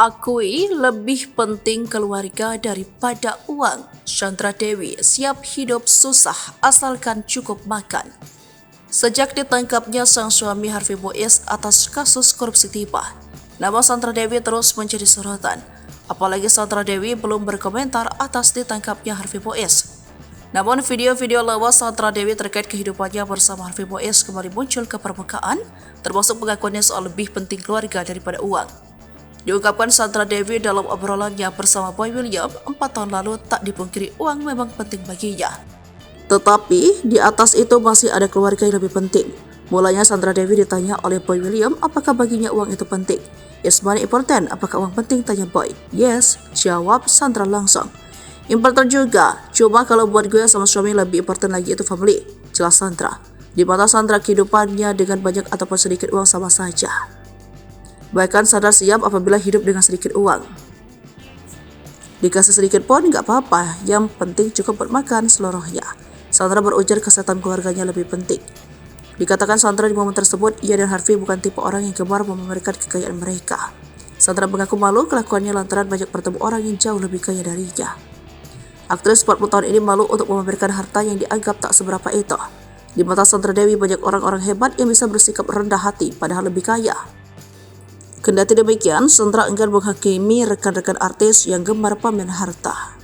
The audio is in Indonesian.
Akui lebih penting keluarga daripada uang. Chandra Dewi siap hidup susah asalkan cukup makan. Sejak ditangkapnya sang suami Harvey Boies atas kasus korupsi timah, nama Chandra Dewi terus menjadi sorotan. Apalagi Chandra Dewi belum berkomentar atas ditangkapnya Harvey Boies. Namun video-video lawas Chandra Dewi terkait kehidupannya bersama Harvey Boies kembali muncul ke permukaan, termasuk pengakuannya soal lebih penting keluarga daripada uang. Diungkapkan Chandra Dewi dalam obrolannya bersama Boy William 4 tahun lalu, tak dipungkiri uang memang penting baginya. Tetapi di atas itu masih ada keluarga yang lebih penting. Mulanya Chandra Dewi ditanya oleh Boy William apakah baginya uang itu penting. Is money important? Apakah uang penting? Tanya Boy. Yes, jawab Chandra langsung. Important juga, cuma kalau buat gue sama suami lebih important lagi itu family, jelas Chandra. Di mata Chandra kehidupannya dengan banyak ataupun sedikit uang sama saja. Bahkan Chandra siap apabila hidup dengan sedikit uang. Dikasih sedikit pun nggak apa-apa, yang penting cukup buat makan seluruhnya. Chandra berujar kesehatan keluarganya lebih penting. Dikatakan Chandra di momen tersebut, ia dan Harvey bukan tipe orang yang gemar memamerkan kekayaan mereka. Chandra mengaku malu kelakuannya lantaran banyak bertemu orang yang jauh lebih kaya darinya. Aktris 40 tahun ini malu untuk memamerkan harta yang dianggap tak seberapa itu. Di mata Chandra Dewi banyak orang-orang hebat yang bisa bersikap rendah hati padahal lebih kaya. Kendati demikian, Chandra enggan menghakimi rekan-rekan artis yang gemar pamer harta.